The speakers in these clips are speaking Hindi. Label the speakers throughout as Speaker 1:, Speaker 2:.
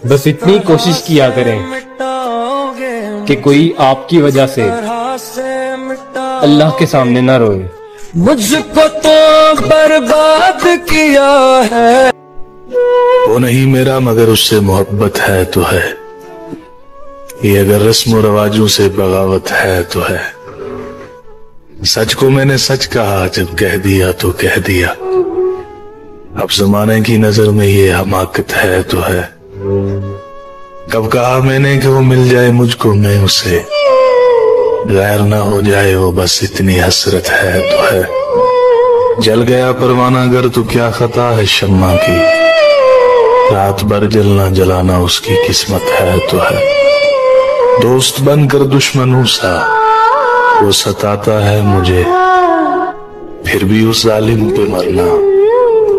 Speaker 1: बस इतनी कोशिश किया करें कि कोई आपकी वजह से अल्लाह के सामने ना रोए।
Speaker 2: मुझको तो बर्बाद किया है।
Speaker 3: वो नहीं मेरा मगर उससे मोहब्बत है तो है, ये अगर रस्म रवाजों से बगावत है तो है। सच को मैंने सच कहा, जब कह दिया तो कह दिया। अब जमाने की नजर में ये हमाकत है तो है। कब कहा मैंने कि वो मिल जाए मुझको, मैं उसे गैर ना हो जाए वो, बस इतनी हसरत है तो है। जल गया परवाना अगर तो क्या खता है शम्मा की, रात भर जलना जलाना उसकी किस्मत है तो है। दोस्त बनकर दुश्मनों सा वो सताता है मुझे, फिर भी उस जालिम पे मरना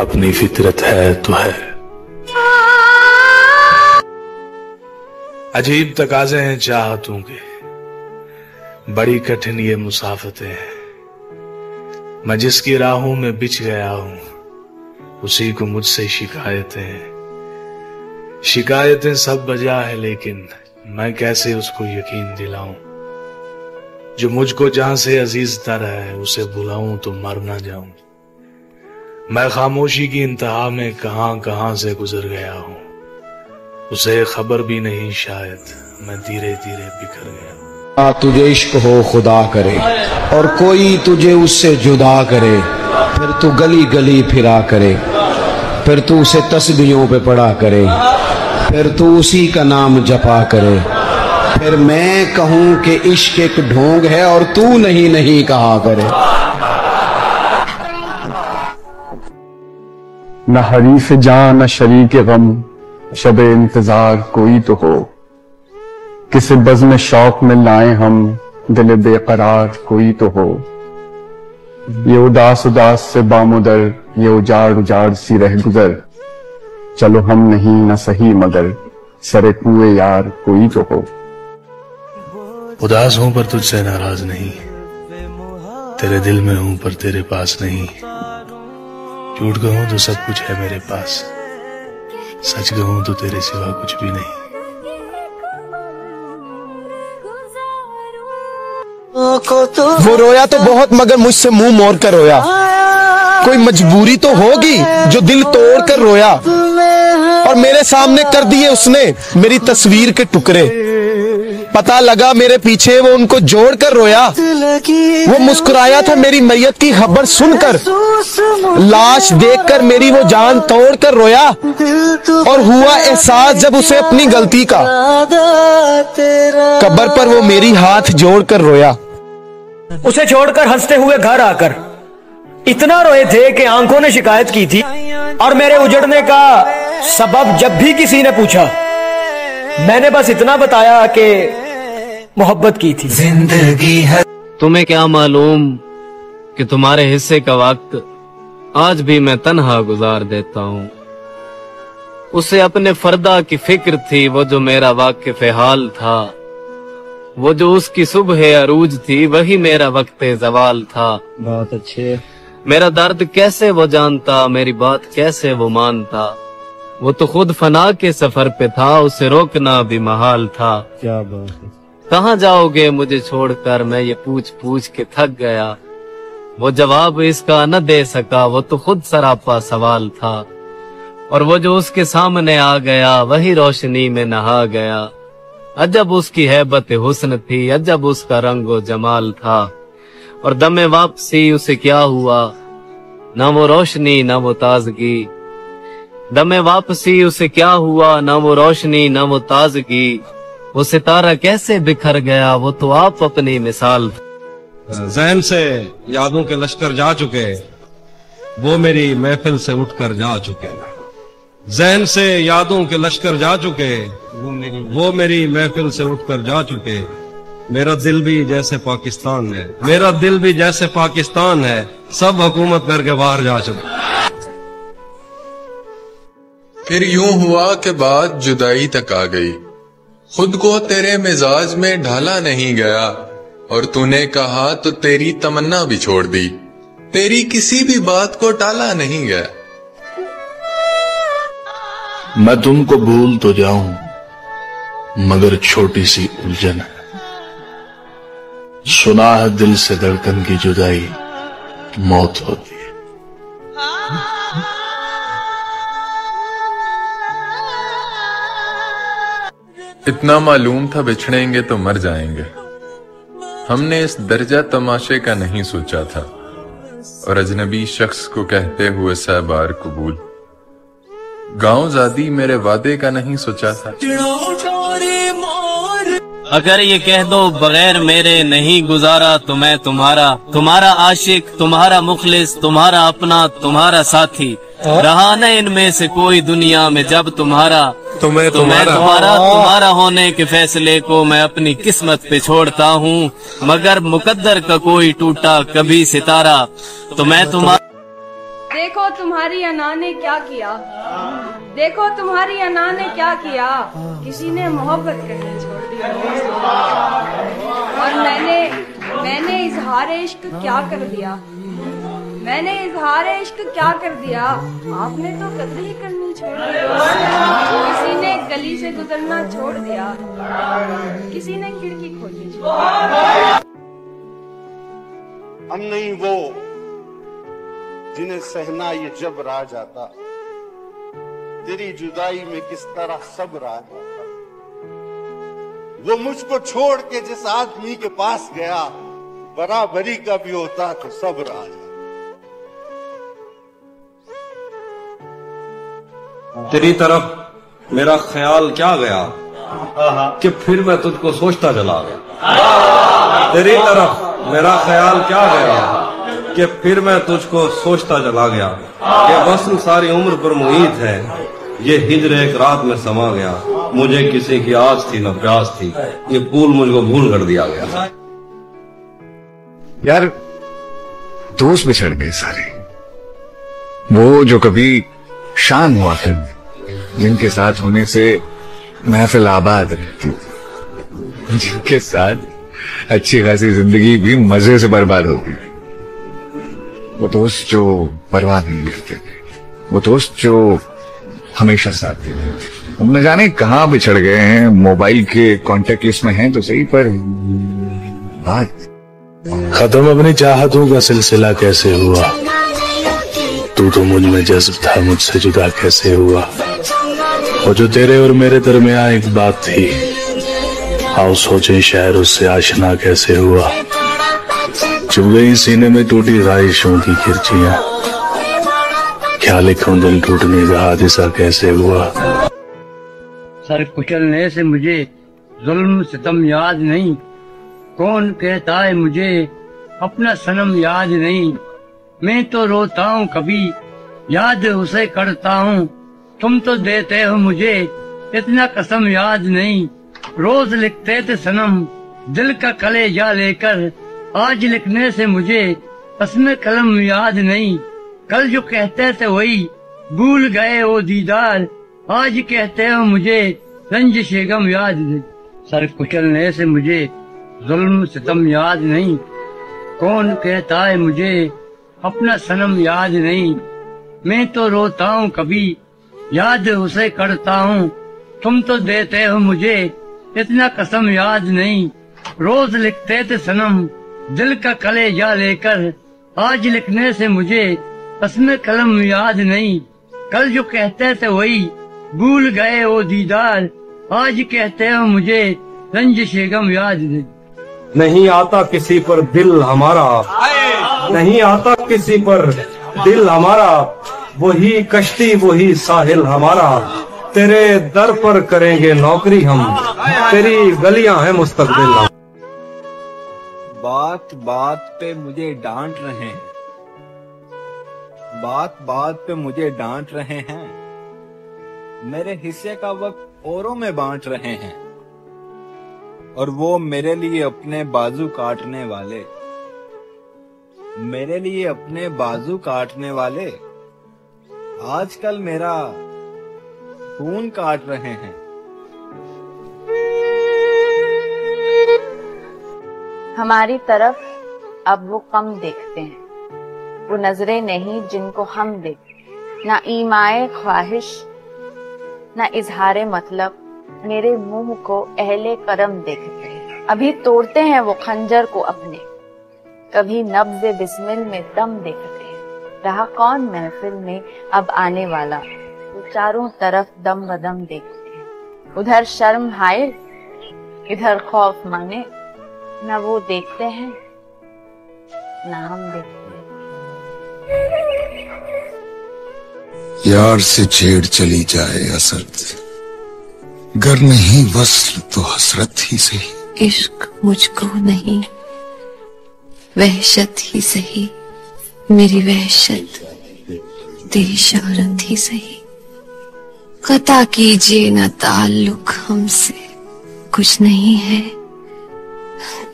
Speaker 3: अपनी फितरत है तो है। अजीब तकाजे हैं चाहतों के, बड़ी कठिन ये मुसाफतें हैं। मैं जिसकी राहों में बिछ गया हूं, उसी को मुझसे शिकायतें सब बजा है, लेकिन मैं कैसे उसको यकीन दिलाऊं। जो मुझको जहां से अजीज तर है, उसे बुलाऊं तो मर ना जाऊं। मैं खामोशी की इंतहा में कहां कहां से गुजर गया हूं, उसे खबर भी नहीं शायद मैं धीरे धीरे बिखर गया।
Speaker 4: तुझे इश्क हो खुदा करे और कोई तुझे उससे जुदा करे, फिर तू गली गली फिरा करे, फिर तू उसे तस्बीहों पे पढ़ा करे, फिर तू उसी का नाम जपा करे। फिर मैं कहूं कि इश्क एक ढोंग है और तू नहीं नहीं कहा करे।
Speaker 5: न हरीफ जां न शरीक गम, शबे इंतजार कोई तो हो। किसी बज़्म शौक में लाए हम, दिल बेकरार कोई तो हो। ये उदास उदास से बामुदर, ये उजाड़ उजाड़ सी रह गुजर। चलो हम नहीं न सही मगर, सरे कुए यार कोई तो हो।
Speaker 3: उदास हूं पर तुझसे नाराज नहीं, तेरे दिल में हूं पर तेरे पास नहीं। झूठ कहूं तो सब कुछ है मेरे पास, सच कहूं तो तेरे सिवा कुछ भी नहीं।
Speaker 4: वो रोया तो बहुत मगर मुझसे मुंह मोड़ कर रोया। कोई मजबूरी तो होगी जो दिल तोड़ कर रोया, और मेरे सामने कर दिए उसने मेरी तस्वीर के टुकड़े। पता लगा मेरे पीछे वो उनको जोड़ कर रोया। वो मुस्कुराया था मेरी मैयत की खबर सुनकर, लाश देखकर मेरी वो जान तोड़ कर रोया। और हुआ एहसास जब उसे अपनी गलती का, कब्र पर वो मेरी हाथ जोड़ कर रोया।
Speaker 6: उसे छोड़कर हंसते हुए घर आकर इतना रोए थे कि आंखों ने शिकायत की थी। और मेरे उजड़ने का सबब जब भी किसी ने पूछा, मैंने बस इतना बताया कि मोहब्बत की थी।
Speaker 2: जिंदगी है
Speaker 7: तुम्हें क्या मालूम कि तुम्हारे हिस्से का वक्त आज भी मैं तन्हा गुजार देता हूँ। उसे अपने फर्दा की फिक्र थी, वो जो मेरा वाकिफ हाल था। वो जो उसकी सुबह अरूज थी, वही मेरा वक्त जवाल था।
Speaker 6: बहुत अच्छे।
Speaker 7: मेरा दर्द कैसे वो जानता, मेरी बात कैसे वो मानता। वो तो खुद फना के सफर पे था, उसे रोकना भी महाल था।
Speaker 6: क्या बात है।
Speaker 7: कहाँ जाओगे मुझे छोड़कर, मैं ये पूछ पूछ के थक गया। वो जवाब इसका न दे सका, वो तो खुद सरापा सवाल था। और वो जो उसके सामने आ गया, वही रोशनी में नहा गया। अजब उसकी हैबत हुस्न थी, अजब उसका रंगो जमाल था। और दमे वापसी उसे क्या हुआ, ना वो रोशनी ना वो ताजगी। दमे वापसी उसे क्या हुआ, ना वो रोशनी ना वो ताजगी। वो सितारा कैसे बिखर गया, वो तो आप अपनी मिसाल।
Speaker 8: ज़हन से यादों के लश्कर जा चुके, वो मेरी महफिल से उठकर जा चुके। ज़हन से यादों के लश्कर जा चुके, वो मेरी महफिल से उठकर जा चुके। मेरा दिल भी जैसे पाकिस्तान है, मेरा दिल भी जैसे पाकिस्तान है, सब हुकूमत करके बाहर जा चुके।
Speaker 9: फिर यूं हुआ कि बात जुदाई तक आ गई, खुद को तेरे मिजाज में ढाला नहीं गया। और तूने कहा तो तेरी तमन्ना भी छोड़ दी, तेरी किसी भी बात को टाला नहीं गया।
Speaker 3: मैं तुमको भूल तो जाऊं मगर छोटी सी उलझन है। सुना है दिल से धड़कन की जुदाई मौत होती है।
Speaker 9: इतना मालूम था बिछड़ेंगे तो मर जाएंगे। हमने इस दर्जा तमाशे का नहीं सोचा था और अजनबी शख्स को कहते हुए सहबार कबूल। गांव ज़ादी मेरे वादे का नहीं सोचा था।
Speaker 7: अगर ये कह दो बगैर मेरे नहीं गुजारा तो मैं तुम्हारा आशिक, तुम्हारा मुखलिस, तुम्हारा अपना, तुम्हारा साथी रहा न इनमें से कोई दुनिया में। जब तुम्हारा होने के फैसले को मैं अपनी किस्मत पे छोड़ता हूँ, मगर मुकद्दर का कोई टूटा कभी सितारा तो मैं तुम्हारा।
Speaker 10: देखो तुम्हारी अना ने क्या किया, देखो तुम्हारी अना ने क्या किया। किसी ने मोहब्बत करनी छोड़ दी और मैंने इजहार इश्क क्या कर दिया, मैंने इजहार इश्क क्या कर दिया। आपने तो कदर ही करनी छोड़ दी। किसी ने गली से गुजरना छोड़ दिया, किसी ने खिड़की खोलनी छोड़ दी।
Speaker 11: हम नहीं वो जिन्हें सहना ये जब आ जाता, तेरी जुदाई में किस तरह सब्र आ जाता। वो मुझको छोड़ के जिस आदमी के पास गया, बराबरी का भी होता तो सब्र आ जाता।
Speaker 8: तेरी तरफ मेरा ख्याल क्या गया कि फिर मैं तुझको सोचता चला गया। तेरी तरफ मेरा ख्याल क्या गया कि फिर मैं तुझको सोचता चला गया। ये वस्ल सारी उम्र पर मुहीत है, ये हिजर एक रात में समा गया। मुझे किसी की आस थी न प्यास थी, ये फूल मुझको भूल कर दिया गया।
Speaker 12: यार दोस्त बिछड़ गए सारे, वो जो कभी शान हुआ करते, जिनके साथ होने से महफिल आबाद रहती, जिनके साथ अच्छी खासी जिंदगी भी मजे से बर्बाद होती। वो दोस्त जो परवाह नहीं करते थे, वो दोस्त जो हमेशा साथ देते थे, हम न जाने कहाँ बिछड़ गए हैं। मोबाइल के कांटेक्ट लिस्ट में हैं तो सही, पर बात
Speaker 3: खत्म अपनी चाहतों का सिलसिला कैसे हुआ। तू तो मुझ में जज्ब था, मुझसे जुदा कैसे हुआ। और जो तेरे और मेरे दरमियान एक बात थी, आओ सोचे शायर उससे आशना कैसे हुआ। चुभ गई सीने में टूटी ख्वाहिशों की खिरचियां, क्या लिखूं दिल टूटने का हादिसा कैसे हुआ।
Speaker 13: सर कुचलने से मुझे जुल्म सितम याद नहीं, कौन कहता है मुझे अपना सनम याद नहीं। मैं तो रोता हूँ कभी याद उसे करता हूँ, तुम तो देते हो मुझे इतना कसम याद नहीं। रोज लिखते थे सनम दिल का कलेजा लेकर, आज लिखने से मुझे असम कलम याद नहीं। कल जो कहते थे वही भूल गए वो दीदार, आज कहते हो मुझे रंजिश गम याद नहीं। सर कुचलने से मुझे जुल्म सितम याद नहीं, कौन कहता है मुझे अपना सनम याद नहीं। मैं तो रोता हूँ कभी याद उसे करता हूँ, तुम तो देते हो मुझे इतना कसम याद नहीं। रोज लिखते थे सनम दिल का कलेजा लेकर, आज लिखने से मुझे असम कलम याद नहीं। कल जो कहते थे वही भूल गए वो दीदार, आज कहते हो मुझे रंजिश गम याद नहीं।
Speaker 8: नहीं आता किसी पर दिल हमारा, नहीं आता किसी पर दिल हमारा, वही कश्ती वही साहिल हमारा। तेरे दर पर करेंगे नौकरी हम, तेरी गलियां हैं मुस्तकबिल।
Speaker 14: बात बात पे मुझे डांट रहे हैं, बात बात पे मुझे डांट रहे हैं। मेरे हिस्से का वक्त औरों में बांट रहे हैं, और वो मेरे लिए अपने बाजू काटने वाले, मेरे लिए अपने बाजू काटने वाले आजकल मेरा खून काट रहे हैं।
Speaker 15: हमारी तरफ अब वो कम देखते हैं, वो नजरें नहीं जिनको हम देखते, ना ईमाए ख्वाहिश न इजहारे मतलब मेरे मुंह को अहले करम देखते हैं। अभी तोड़ते हैं वो खंजर को अपने, कभी नब्ज़े बिस्मिल में दम देखते हैं। रहा कौन महफिल में अब आने वाला, वो चारों तरफ दम बदम देखते हैं। उधर शर्म हाय इधर खौफ माने, न वो देखते हैं न हम देखते हैं।
Speaker 16: यार से छेड़ चली जाए असरत, गर नहीं वस्ल तो हसरत ही सही।
Speaker 17: इश्क मुझको नहीं वहशत ही सही, मेरी वहशत तेरी शहरत ही सही। कता कीजिए न ताल्लुक हमसे, कुछ नहीं है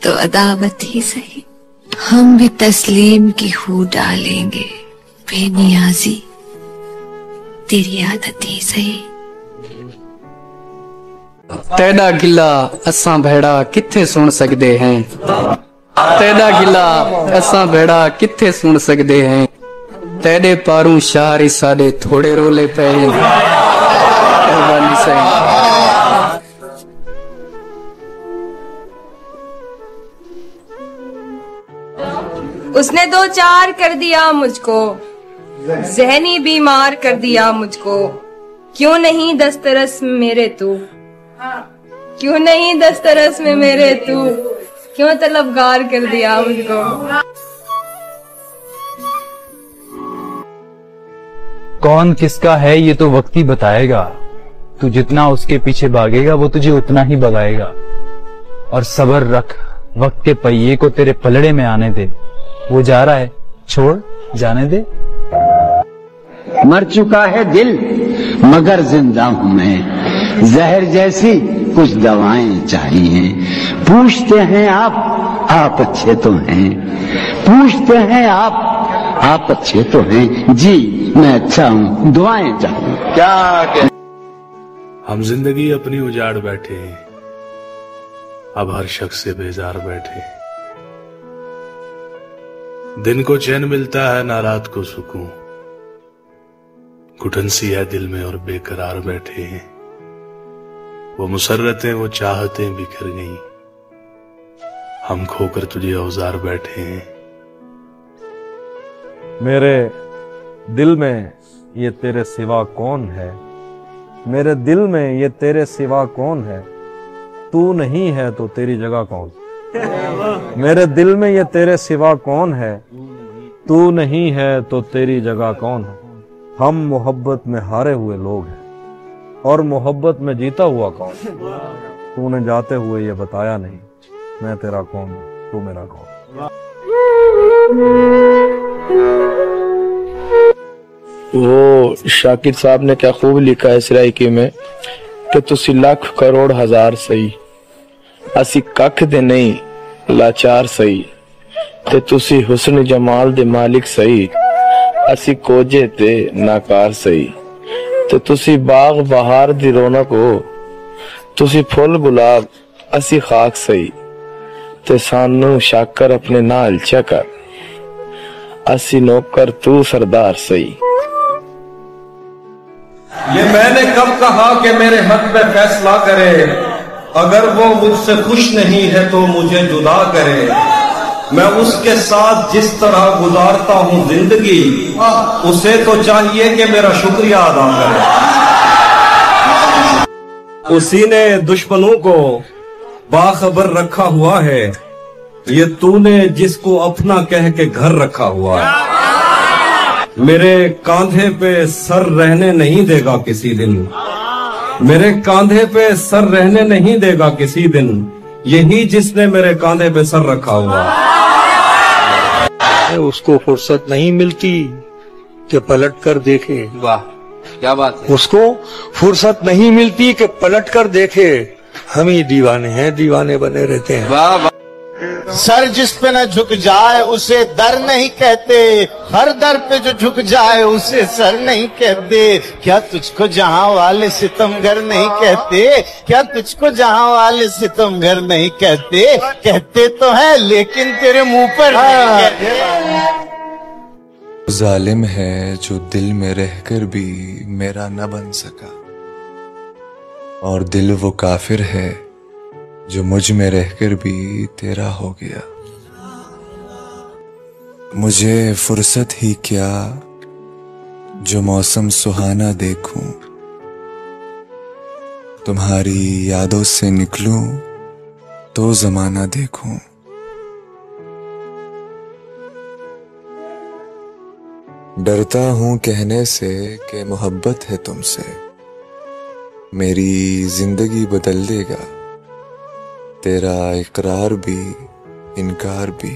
Speaker 17: तो अदावत ही सही। हम भी तस्लीम की हू डालेंगे, बेनियाजी तेरी आदत ही सही।
Speaker 18: तेरा गिला असां भेड़ा किथे सुन सकते हैं, तेरा गिला असां भेड़ा किथे सुन सकते हैं। तेरे पारू शारी साडे थोड़े रोले पे
Speaker 10: उसने दो चार कर दिया मुझको, ज़हनी बीमार कर दिया मुझको। क्यों नहीं दस्तरस में मेरे तू, क्यों नहीं दस्तरस में मेरे तू, क्यों तलबगार कर दिया मुझको।
Speaker 19: कौन किसका है ये तो वक्त ही बताएगा। तू जितना उसके पीछे भागेगा वो तुझे उतना ही भगाएगा। और सब्र रख, वक्त के पहिए को तेरे पलड़े में आने दे। वो जा रहा है, छोड़ जाने दे।
Speaker 20: मर चुका है दिल मगर जिंदा हूं मैं, जहर जैसी कुछ दवाएं चाहिए। पूछते हैं आप अच्छे तो हैं, पूछते हैं आप अच्छे तो हैं। जी मैं अच्छा हूं, दुआएं चाहिए। क्या
Speaker 3: हम जिंदगी अपनी उजाड़ बैठे हैं, अब हर शख्स से बेजार बैठे। दिन को चैन मिलता है ना रात को सुकून, घुटन सी है दिल में और बेकरार बैठे हैं। वो मुसर्रतें वो चाहतें बिखर गईं, हम खोकर तुझे औजार बैठे हैं।
Speaker 21: मेरे दिल में ये तेरे सिवा कौन है, मेरे दिल में ये तेरे सिवा कौन है। तू नहीं है तो तेरी जगह कौन। मेरे दिल में ये तेरे सिवा कौन है, तू नहीं है तो तेरी जगह कौन है। हम मोहब्बत में हारे हुए लोग हैं और मोहब्बत में जीता हुआ कौन। तूने जाते हुए ये बताया नहीं, मैं तेरा कौन तू मेरा कौन।
Speaker 22: वो शाकिर साहब ने क्या खूब लिखा है सराइकी में कि तुसी लाख करोड़ हजार सही, असी कख दे नहीं लाचार सही। ते तुसी हुस्न जमाल दे मालिक सही, असी कोजे ते नाकार सही। ते तुसी बाग बहार दी रौनक हो, तुसी फुल गुलाब असी खाक सही। ते सानू शाकर अपने नाल चकर, असी नौकर तू सरदार सही।
Speaker 8: ये मैंने कब कहा कि मेरे हक में फैसला करे, अगर वो मुझसे खुश नहीं है तो मुझे जुदा करे। मैं उसके साथ जिस तरह गुजारता हूँ जिंदगी, उसे तो चाहिए कि मेरा शुक्रिया अदा करे। उसी ने दुश्मनों को बाखबर रखा हुआ है, ये तूने जिसको अपना कह के घर रखा हुआ है। मेरे कांधे पे सर रहने नहीं देगा किसी दिन, मेरे कांधे पे सर रहने नहीं देगा किसी दिन, यही जिसने मेरे कांधे पे सर रखा हुआ।
Speaker 23: उसको फुर्सत नहीं मिलती कि पलट कर देखे।
Speaker 7: वाह क्या बात है।
Speaker 23: उसको फुर्सत नहीं मिलती कि पलट कर देखे। हम ही दीवाने हैं, दीवाने बने रहते हैं।
Speaker 7: वाह वाह।
Speaker 11: सर जिस पे न झुक जाए उसे दर नहीं कहते, हर दर पे जो झुक जाए उसे सर नहीं कहते। क्या तुझको जहां वाले सितमगर नहीं कहते, क्या तुझको जहां वाले सितमगर नहीं कहते। कहते तो है लेकिन तेरे मुंह पर नहीं कहते।
Speaker 16: जालिम है जो दिल में रहकर भी मेरा न बन सका, और दिल वो काफिर है जो मुझ में रहकर भी तेरा हो गया। मुझे फुर्सत ही क्या जो मौसम सुहाना देखूं, तुम्हारी यादों से निकलूं तो जमाना देखूं। डरता हूं कहने से कि मोहब्बत है तुमसे, मेरी जिंदगी बदल देगा तेरा इकरार भी इनकार भी।